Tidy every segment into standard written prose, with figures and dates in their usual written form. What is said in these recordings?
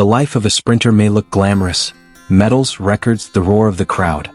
The life of a sprinter may look glamorous: medals, records, the roar of the crowd.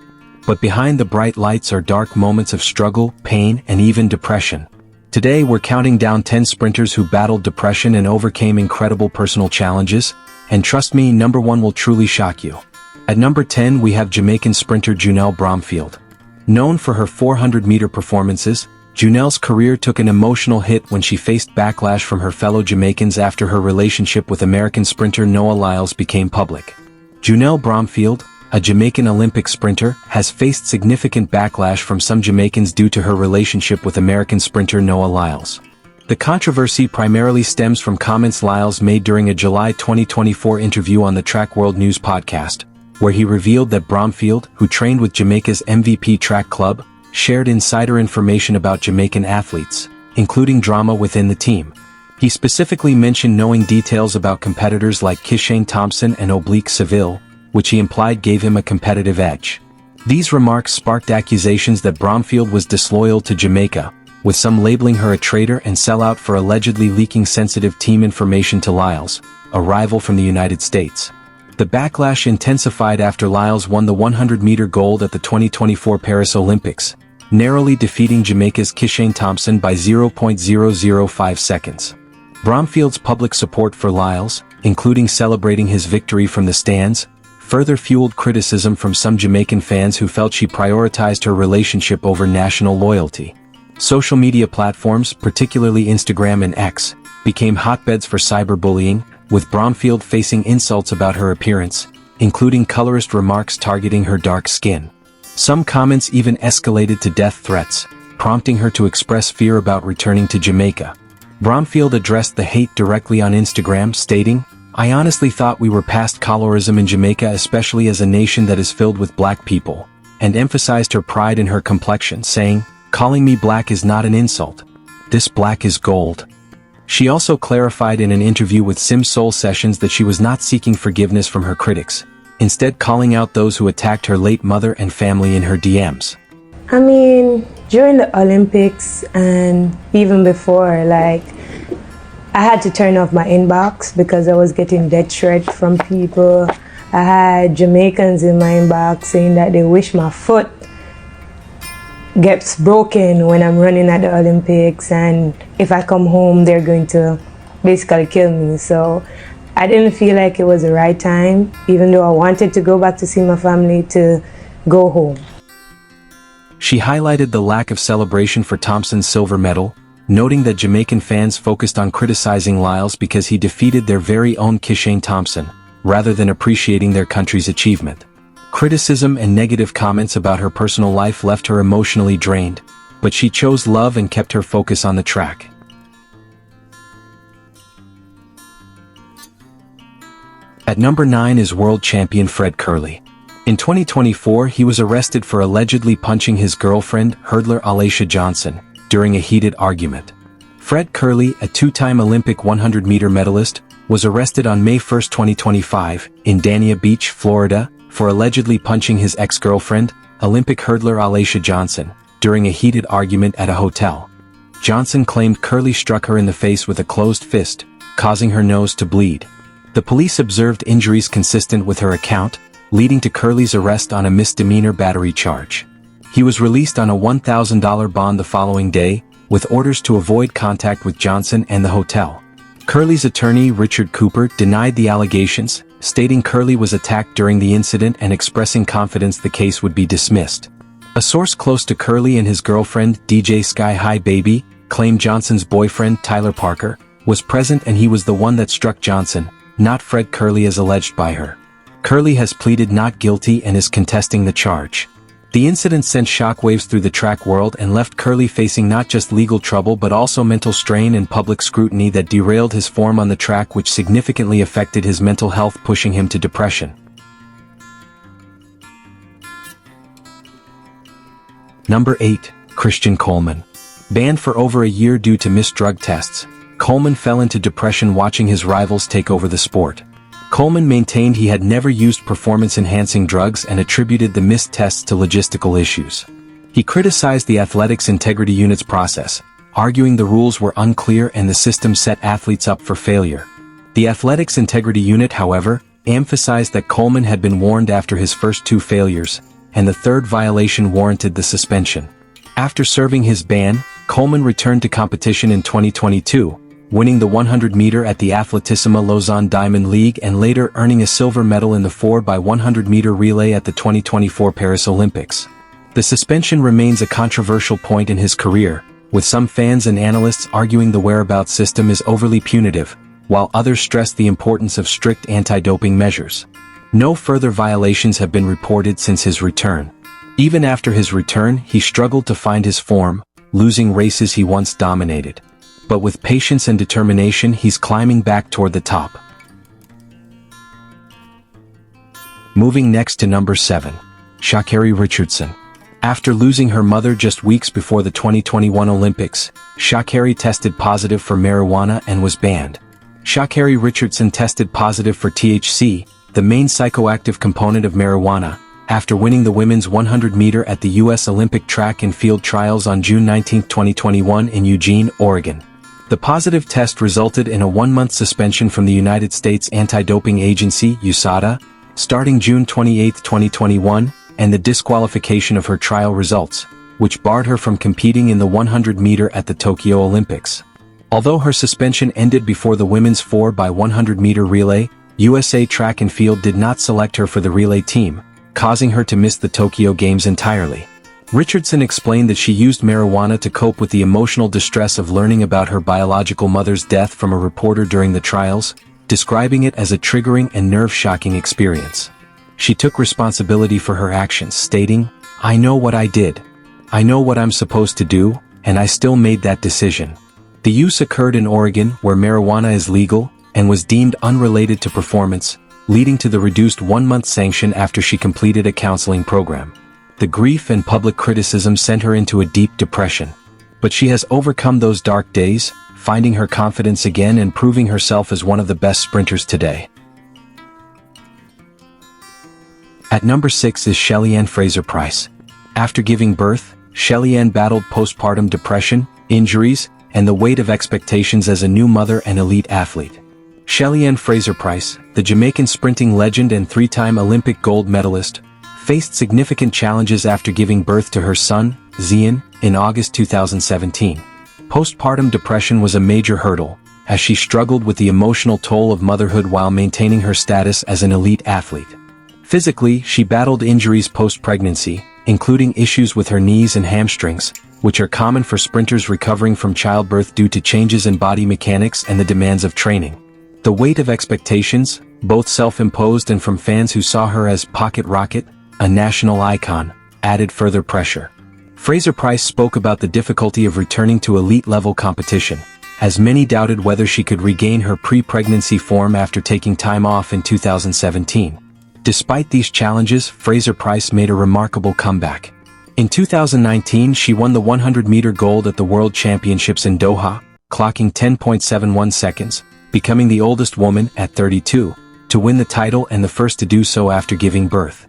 But behind the bright lights are dark moments of struggle, pain, and even depression. Today we're counting down 10 sprinters who battled depression and overcame incredible personal challenges, and trust me, number 1 will truly shock you. At number 10 we have Jamaican sprinter Junelle Bromfield. Known for her 400-meter performances, Junelle's career took an emotional hit when she faced backlash from her fellow Jamaicans after her relationship with American sprinter Noah Lyles became public. Junelle Bromfield, a Jamaican Olympic sprinter, has faced significant backlash from some Jamaicans due to her relationship with American sprinter Noah Lyles. The controversy primarily stems from comments Lyles made during a July 2024 interview on the Track World News podcast, where he revealed that Bromfield, who trained with Jamaica's MVP track club, shared insider information about Jamaican athletes, including drama within the team. He specifically mentioned knowing details about competitors like Kishane Thompson and Oblique Seville, which he implied gave him a competitive edge. These remarks sparked accusations that Bromfield was disloyal to Jamaica, with some labeling her a traitor and sellout for allegedly leaking sensitive team information to Lyles, a rival from the United States. The backlash intensified after Lyles won the 100-meter gold at the 2024 Paris Olympics, narrowly defeating Jamaica's Kishane Thompson by 0.005 seconds. Bromfield's public support for Lyles, including celebrating his victory from the stands, further fueled criticism from some Jamaican fans who felt she prioritized her relationship over national loyalty. Social media platforms, particularly Instagram and X, became hotbeds for cyberbullying, with Bromfield facing insults about her appearance, including colorist remarks targeting her dark skin. Some comments even escalated to death threats, prompting her to express fear about returning to Jamaica. Bromfield addressed the hate directly on Instagram, stating, "I honestly thought we were past colorism in Jamaica, especially as a nation that is filled with black people," and emphasized her pride in her complexion, saying, "Calling me black is not an insult. This black is gold." She also clarified in an interview with Sim Soul Sessions that she was not seeking forgiveness from her critics, instead calling out those who attacked her late mother and family in her DMs. I mean, during the Olympics and even before, I had to turn off my inbox because I was getting death threats from people. I had Jamaicans in my inbox saying that they wish my foot gets broken when I'm running at the Olympics, and if I come home they're going to basically kill me. So I didn't feel like it was the right time, even though I wanted to go back to see my family, to go home. She highlighted the lack of celebration for Thompson's silver medal, noting that Jamaican fans focused on criticizing Lyles because he defeated their very own Kishane Thompson, rather than appreciating their country's achievement. Criticism and negative comments about her personal life left her emotionally drained, but she chose love and kept her focus on the track. At number 9 is world champion Fred Curley. In 2024 he was arrested for allegedly punching his girlfriend, hurdler Alaisha Johnson, during a heated argument. Fred Curley, a two-time Olympic 100-meter medalist, was arrested on May 1, 2025, in Dania Beach, Florida, for allegedly punching his ex-girlfriend, Olympic hurdler Alaisha Johnson, during a heated argument at a hotel. Johnson claimed Curley struck her in the face with a closed fist, causing her nose to bleed. The police observed injuries consistent with her account, leading to Curley's arrest on a misdemeanor battery charge. He was released on a $1,000 bond the following day, with orders to avoid contact with Johnson and the hotel. Curley's attorney, Richard Cooper, denied the allegations, stating Curley was attacked during the incident and expressing confidence the case would be dismissed. A source close to Curley and his girlfriend, DJ Sky High Baby, claimed Johnson's boyfriend, Tyler Parker, was present and he was the one that struck Johnson, not Fred Curley as alleged by her. Curley has pleaded not guilty and is contesting the charge. The incident sent shockwaves through the track world and left Curley facing not just legal trouble but also mental strain and public scrutiny that derailed his form on the track, which significantly affected his mental health, pushing him to depression. Number 8. Christian Coleman. Banned for over a year due to missed drug tests, Coleman fell into depression watching his rivals take over the sport. Coleman maintained he had never used performance-enhancing drugs and attributed the missed tests to logistical issues. He criticized the athletics integrity unit's process, arguing the rules were unclear and the system set athletes up for failure. The Athletics Integrity Unit, however, emphasized that Coleman had been warned after his first 2 failures, and the third violation warranted the suspension. After serving his ban, Coleman returned to competition in 2022, winning the 100-meter at the Athletissima Lausanne Diamond League and later earning a silver medal in the 4x100-meter relay at the 2024 Paris Olympics. The suspension remains a controversial point in his career, with some fans and analysts arguing the whereabouts system is overly punitive, while others stress the importance of strict anti-doping measures. No further violations have been reported since his return. Even after his return, he struggled to find his form, losing races he once dominated. But with patience and determination, he's climbing back toward the top. Moving next to number 7. Sha'Carri Richardson. After losing her mother just weeks before the 2021 Olympics, Sha'Carri tested positive for marijuana and was banned. Sha'Carri Richardson tested positive for THC, the main psychoactive component of marijuana, after winning the women's 100-meter at the U.S. Olympic Track and Field Trials on June 19, 2021 in Eugene, Oregon. The positive test resulted in a 1-month suspension from the United States Anti-Doping Agency, USADA, starting June 28, 2021, and the disqualification of her trial results, which barred her from competing in the 100-meter at the Tokyo Olympics. Although her suspension ended before the women's 4x100-meter relay, USA Track and Field did not select her for the relay team, causing her to miss the Tokyo Games entirely. Richardson explained that she used marijuana to cope with the emotional distress of learning about her biological mother's death from a reporter during the trials, describing it as a triggering and nerve-shocking experience. She took responsibility for her actions, stating, "I know what I did. I know what I'm supposed to do, and I still made that decision." The use occurred in Oregon, where marijuana is legal, and was deemed unrelated to performance, leading to the reduced 1-month sanction after she completed a counseling program. The grief and public criticism sent her into a deep depression. But she has overcome those dark days, finding her confidence again and proving herself as one of the best sprinters today. At number 6 is Shelly Ann-Fraser Pryce. After giving birth, Shelly Ann battled postpartum depression, injuries, and the weight of expectations as a new mother and elite athlete. Shelly Ann-Fraser Pryce, the Jamaican sprinting legend and 3-time Olympic gold medalist, faced significant challenges after giving birth to her son, Zion, in August 2017. Postpartum depression was a major hurdle, as she struggled with the emotional toll of motherhood while maintaining her status as an elite athlete. Physically, she battled injuries post-pregnancy, including issues with her knees and hamstrings, which are common for sprinters recovering from childbirth due to changes in body mechanics and the demands of training. The weight of expectations, both self-imposed and from fans who saw her as Pocket Rocket, a national icon, added further pressure. Fraser Pryce spoke about the difficulty of returning to elite-level competition, as many doubted whether she could regain her pre-pregnancy form after taking time off in 2017. Despite these challenges, Fraser Pryce made a remarkable comeback. In 2019, she won the 100-meter gold at the World Championships in Doha, clocking 10.71 seconds, becoming the oldest woman, at 32, to win the title and the first to do so after giving birth.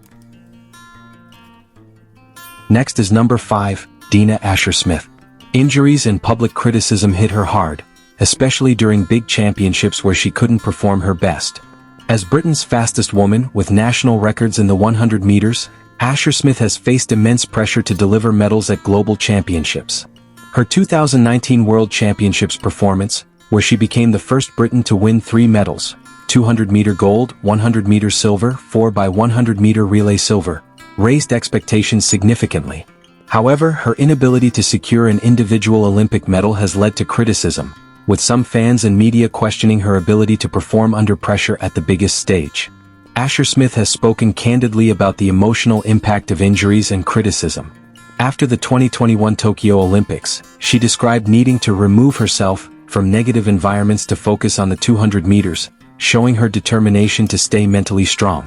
Next is number 5, Dina Asher Smith. Injuries and public criticism hit her hard, especially during big championships where she couldn't perform her best. As Britain's fastest woman with national records in the 100 meters, Asher Smith has faced immense pressure to deliver medals at global championships. Her 2019 World Championships performance, where she became the first Briton to win 3 medals, 200-meter gold, 100-meter silver, 4x100-meter relay silver, raised expectations significantly. However, her inability to secure an individual Olympic medal has led to criticism, with some fans and media questioning her ability to perform under pressure at the biggest stage. Asher Smith has spoken candidly about the emotional impact of injuries and criticism. After the 2021 Tokyo Olympics, she described needing to remove herself from negative environments to focus on the 200 meters, showing her determination to stay mentally strong.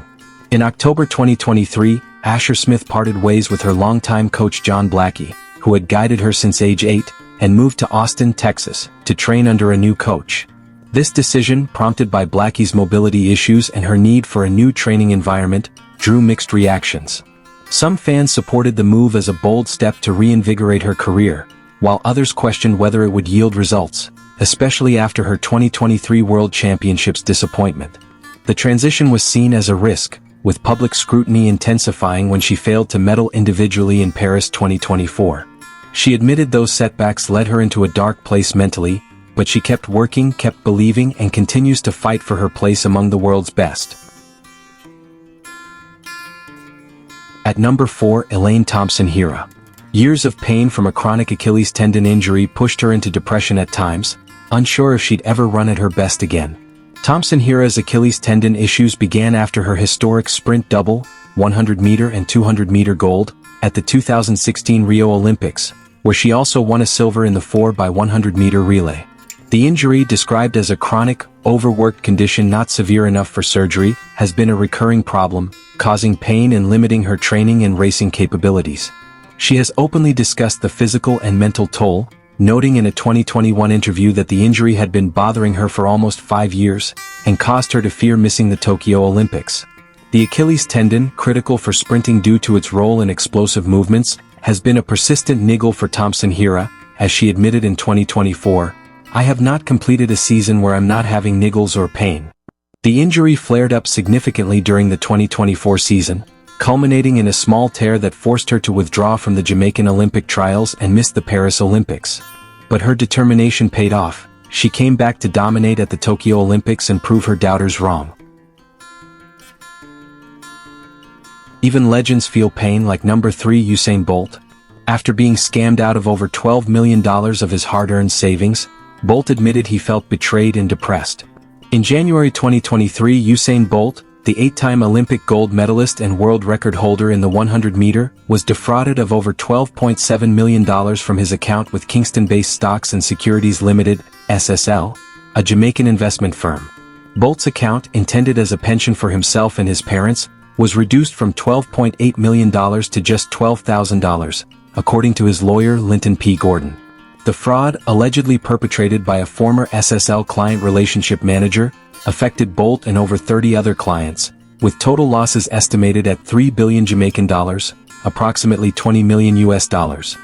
In October 2023, Asher Smith parted ways with her longtime coach John Blackie, who had guided her since age 8, and moved to Austin, Texas, to train under a new coach. This decision, prompted by Blackie's mobility issues and her need for a new training environment, drew mixed reactions. Some fans supported the move as a bold step to reinvigorate her career, while others questioned whether it would yield results, especially after her 2023 World Championships disappointment. The transition was seen as a risk, with public scrutiny intensifying when she failed to medal individually in Paris 2024. She admitted those setbacks led her into a dark place mentally, but she kept working, kept believing, and continues to fight for her place among the world's best. At number 4, Elaine Thompson-Herah. Years of pain from a chronic Achilles tendon injury pushed her into depression at times, unsure if she'd ever run at her best again. Thompson-Herah's Achilles tendon issues began after her historic sprint double, 100-meter and 200-meter gold, at the 2016 Rio Olympics, where she also won a silver in the 4x100-meter relay. The injury, described as a chronic, overworked condition not severe enough for surgery, has been a recurring problem, causing pain and limiting her training and racing capabilities. She has openly discussed the physical and mental toll, noting in a 2021 interview that the injury had been bothering her for almost 5 years, and caused her to fear missing the Tokyo Olympics. The Achilles tendon, critical for sprinting due to its role in explosive movements, has been a persistent niggle for Thompson-Herah, as she admitted in 2024, "I have not completed a season where I'm not having niggles or pain." The injury flared up significantly during the 2024 season, culminating in a small tear that forced her to withdraw from the Jamaican Olympic trials and miss the Paris Olympics. But her determination paid off. She came back to dominate at the Tokyo Olympics and prove her doubters wrong. Even legends feel pain, like number 3 Usain Bolt. After being scammed out of over $12 million of his hard-earned savings, Bolt admitted he felt betrayed and depressed. In January 2023, Usain Bolt, the 8-time Olympic gold medalist and world record holder in the 100-meter, was defrauded of over $12.7 million from his account with Kingston-based Stocks and Securities Limited, SSL, a Jamaican investment firm. Bolt's account, intended as a pension for himself and his parents, was reduced from $12.8 million to just $12,000, according to his lawyer Linton P. Gordon. The fraud, allegedly perpetrated by a former SSL client relationship manager, affected Bolt and over 30 other clients, with total losses estimated at $3 billion Jamaican dollars, approximately $20 million US dollars.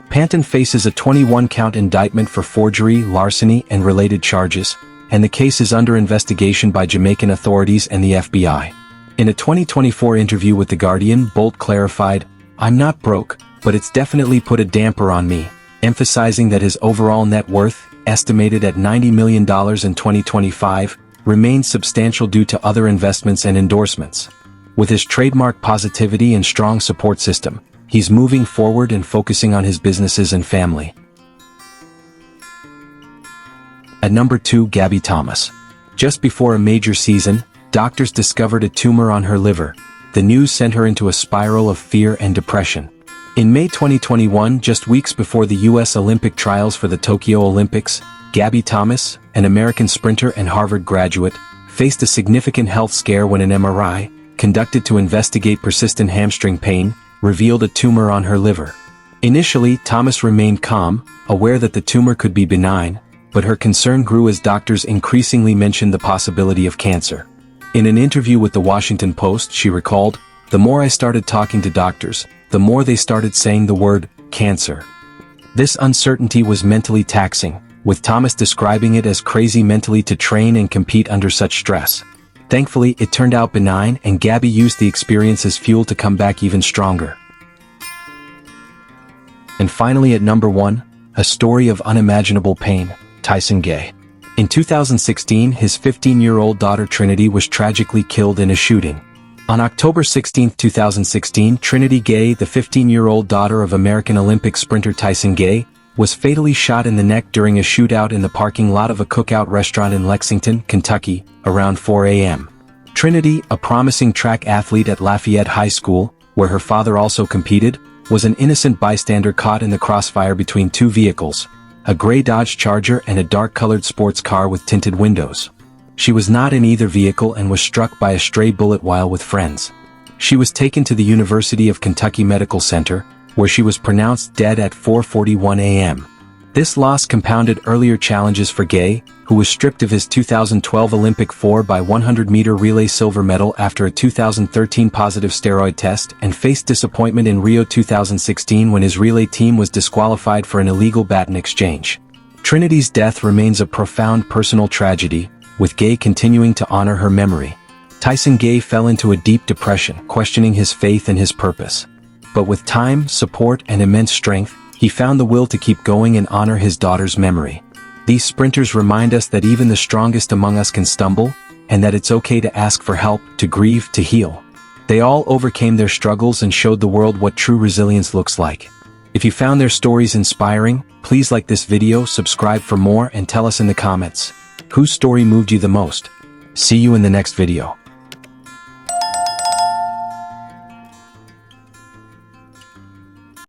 Panton faces a 21-count indictment for forgery, larceny, and related charges, and the case is under investigation by Jamaican authorities and the FBI. In a 2024 interview with The Guardian, Bolt clarified, "I'm not broke, but it's definitely put a damper on me," emphasizing that his overall net worth, estimated at $90 million in 2025, remains substantial due to other investments and endorsements. With his trademark positivity and strong support system, he's moving forward and focusing on his businesses and family. At number 2, Gabby Thomas. Just before a major season, doctors discovered a tumor on her liver. The news sent her into a spiral of fear and depression. In May 2021, just weeks before the U.S. Olympic trials for the Tokyo Olympics, Gabby Thomas, an American sprinter and Harvard graduate, faced a significant health scare when an MRI, conducted to investigate persistent hamstring pain, revealed a tumor on her liver. Initially, Thomas remained calm, aware that the tumor could be benign, but her concern grew as doctors increasingly mentioned the possibility of cancer. In an interview with The Washington Post, she recalled, "The more I started talking to doctors, the more they started saying the word, cancer." This uncertainty was mentally taxing, with Thomas describing it as crazy mentally to train and compete under such stress. Thankfully, it turned out benign, and Gabby used the experience as fuel to come back even stronger. And finally, at number 1, a story of unimaginable pain, Tyson Gay. In 2016, his 15-year-old daughter Trinity was tragically killed in a shooting. On October 16, 2016, Trinity Gay, the 15-year-old daughter of American Olympic sprinter Tyson Gay, was fatally shot in the neck during a shootout in the parking lot of a cookout restaurant in Lexington, Kentucky, around 4 a.m. Trinity, a promising track athlete at Lafayette High School, where her father also competed, was an innocent bystander caught in the crossfire between two vehicles, a gray Dodge Charger and a dark-colored sports car with tinted windows. She was not in either vehicle and was struck by a stray bullet while with friends. She was taken to the University of Kentucky Medical Center, where she was pronounced dead at 4:41 a.m. This loss compounded earlier challenges for Gay, who was stripped of his 2012 Olympic 4x100-meter relay silver medal after a 2013 positive steroid test, and faced disappointment in Rio 2016 when his relay team was disqualified for an illegal baton exchange. Trinity's death remains a profound personal tragedy, with Gay continuing to honor her memory. Tyson Gay fell into a deep depression, questioning his faith and his purpose. But with time, support, and immense strength, he found the will to keep going and honor his daughter's memory. These sprinters remind us that even the strongest among us can stumble, and that it's okay to ask for help, to grieve, to heal. They all overcame their struggles and showed the world what true resilience looks like. If you found their stories inspiring, please like this video, subscribe for more, and tell us in the comments whose story moved you the most. See you in the next video.